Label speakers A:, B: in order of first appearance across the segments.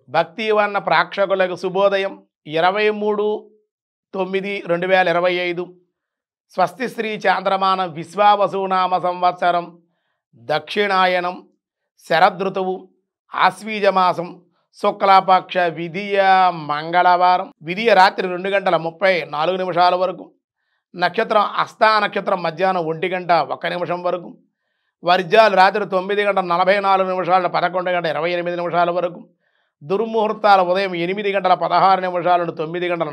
A: భక్తివన్న ప్రేక్షకులకు శుభోదయం. 23/9/2025 స్వస్తి శ్రీ చాంద్రమానం విశ్వావసునామ సంవత్సరం దక్షిణాయనం శరదృతువు ఆశ్వీజమాసం శుక్లపక్ష విధియ మంగళవారం. విధియ రాత్రి 2:34 వరకు. నక్షత్రం హస్తా నక్షత్రం మధ్యాహ్నం 1:01 వరకు. వర్జాలు రాత్రి 9:44 11:28 వరకు. దుర్ముహూర్తాలు ఉదయం 8:16 నుండి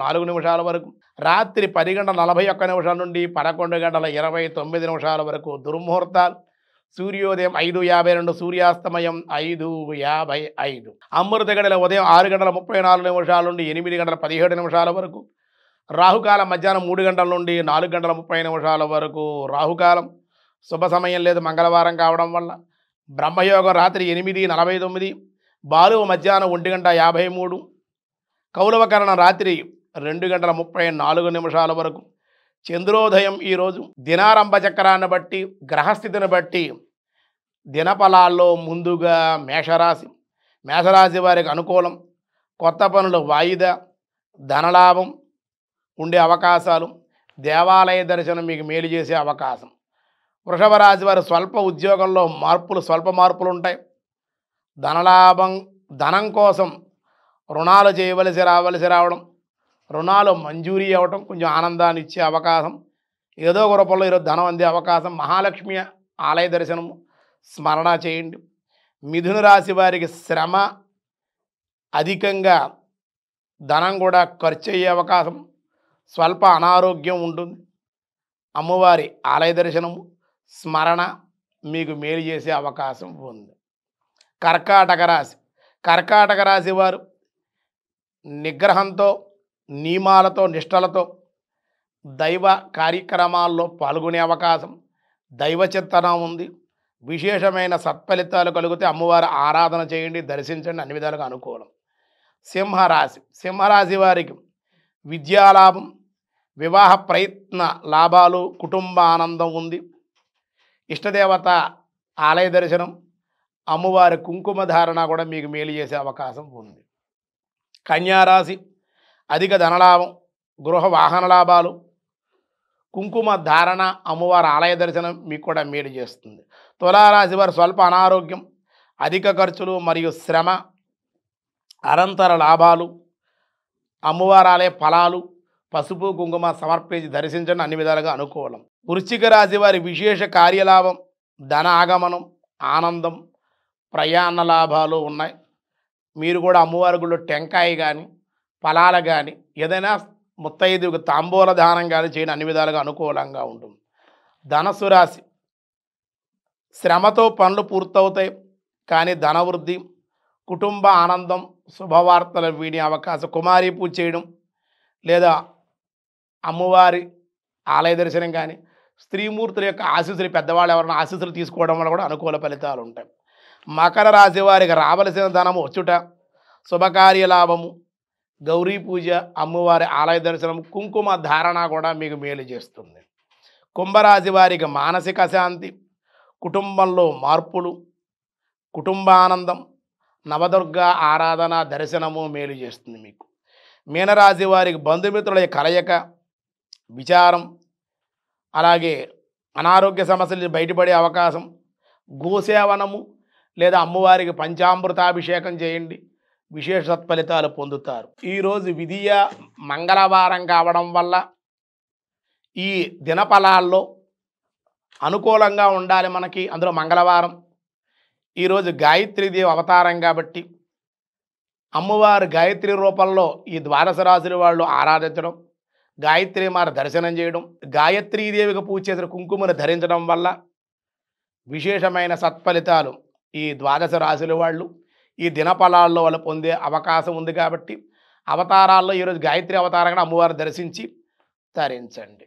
A: 9:04 వరకు. రాత్రి 10:41 నుండి 11:29 వరకు దుర్ముహూర్తాలు. సూర్యోదయం 5:52, సూర్యాస్తమయం 5:55. అమృత గడిల ఉదయం 6:34 నుండి 8:17 వరకు. రాహుకాలం మధ్యాహ్నం 3 గంటల నుండి 4:30 వరకు రాహుకాలం. శుభ సమయం లేదు మంగళవారం కావడం వల్ల. బ్రహ్మయోగం రాత్రి 8:49, బాలువు మధ్యాహ్నం 1:53, కౌలవకరణం రాత్రి 2:34 వరకు. చంద్రోదయం ఈరోజు. దినారంభ చక్రాన్ని బట్టి గ్రహస్థితిని బట్టి దినఫలాల్లో ముందుగా మేషరాశి వారికి అనుకూలం. కొత్త పనులు వాయిదా, ధనలాభం ఉండే అవకాశాలు, దేవాలయ దర్శనం మీకు మేలు చేసే అవకాశం. వృషభ రాశి వారు స్వల్ప ఉద్యోగంలో స్వల్ప మార్పులు ఉంటాయి. ధనలాభం, ధనం కోసం రుణాలు రావాల్సి రావడం, రుణాలు మంజూరీ అవ్వటం కొంచెం ఆనందాన్ని ఇచ్చే అవకాశం. ఏదో ఒక రూపంలో ఈరోజు ధనం అందే అవకాశం. మహాలక్ష్మి ఆలయ దర్శనము స్మరణ చేయండి. మిథున రాశి వారికి శ్రమ అధికంగా, ధనం కూడా ఖర్చు అయ్యే అవకాశం. స్వల్ప అనారోగ్యం ఉంటుంది. అమ్మవారి ఆలయ దర్శనము స్మరణ మీకు మేలు చేసే అవకాశం ఉంది. కర్కాటక రాశి వారు నిగ్రహంతో, నియమాలతో, నిష్టలతో దైవ కార్యక్రమాల్లో పాల్గొనే అవకాశం. దైవ చింతన ఉంది. విశేషమైన సత్ఫలితాలు కలిగితే అమ్మవారి ఆరాధన చేయండి, దర్శించండి, అన్ని విధాలుగా అనుకూలం. సింహరాశి వారికి విద్యాలాభం, వివాహ ప్రయత్న లాభాలు, కుటుంబ ఆనందం ఉంది. ఇష్టదేవత ఆలయ దర్శనం, అమ్మవారి కుంకుమ ధారణ కూడా మీకు మేలు చేసే అవకాశం ఉంది. కన్యారాశి అధిక ధనలాభం, గృహ వాహన లాభాలు, కుంకుమ ధారణ, అమ్మవారి ఆలయ దర్శనం మీకు కూడా మేలు చేస్తుంది. తులారాశి వారు స్వల్ప అనారోగ్యం, అధిక ఖర్చులు మరియు శ్రమ, అనంతర లాభాలు, అమ్మవారి ఆలయ ఫలాలు, పసుపు కుంకుమ సమర్పించి దర్శించండి, అన్ని విధాలుగా అనుకూలం. వృశ్చిక రాశి వారి విశేష కార్యలాభం, ధన ఆగమనం, ఆనందం, ప్రయాణ లాభాలు ఉన్నాయి. మీరు కూడా అమ్మవారి గుడిలో టెంకాయ కానీ, ఫలాలు కానీ, ఏదైనా ముత్తైదుకు తాంబూల దానం కానీ చేయని, అన్ని విధాలుగా అనుకూలంగా ఉంటుంది. ధనస్సు రాశి శ్రమతో పనులు పూర్తవుతాయి, కానీ ధనవృద్ధి, కుటుంబ ఆనందం, శుభవార్తలు వినే అవకాశం. కుమారి పూజ చేయడం లేదా అమ్మవారి ఆలయ దర్శనం కానీ, స్త్రీమూర్తుల యొక్క ఆశీస్సులు, పెద్దవాళ్ళు ఎవరైనా ఆశీస్సులు తీసుకోవడం వల్ల కూడా అనుకూల ఫలితాలు ఉంటాయి. మకర రాశి వారికి రావలసిన ధనము వచ్చుట, శుభకార్య లాభము, గౌరీ పూజ, అమ్మవారి ఆలయ దర్శనం, కుంకుమ ధారణ కూడా మీకు మేలు చేస్తుంది. కుంభరాశి వారికి మానసిక శాంతి, కుటుంబంలో మార్పులు, కుటుంబానందం, నవదుర్గ ఆరాధన దర్శనము మేలు చేస్తుంది మీకు. మీనరాశి వారికి బంధుమిత్రుల కలయిక, విచారం, అలాగే అనారోగ్య సమస్యల నుంచి బయటపడే అవకాశం. గోసేవనము లేదా అమ్మవారికి పంచామృతాభిషేకం చేయండి, విశేష సత్ఫలితాలు పొందుతారు. ఈరోజు విధియ మంగళవారం కావడం వల్ల ఈ దినఫలాల్లో అనుకూలంగా ఉండాలి మనకి. అందులో మంగళవారం ఈరోజు గాయత్రీదేవి అవతారం కాబట్టి అమ్మవారు గాయత్రి రూపంలో ఈ ద్వాదశ రాశుల వాళ్ళు ఆరాధించడం, గాయత్రి మాత దర్శనం చేయడం, గాయత్రీదేవికి పూజ చేసిన కుంకుమను ధరించడం వల్ల విశేషమైన సత్ఫలితాలు ఈ ద్వాదశ రాశుల వాళ్ళు ఈ దినఫలాల్లో వాళ్ళు పొందే అవకాశం ఉంది. కాబట్టి అవతారాల్లో ఈరోజు గాయత్రి అవతారంగా అమ్మవారు దర్శించి తరించండి.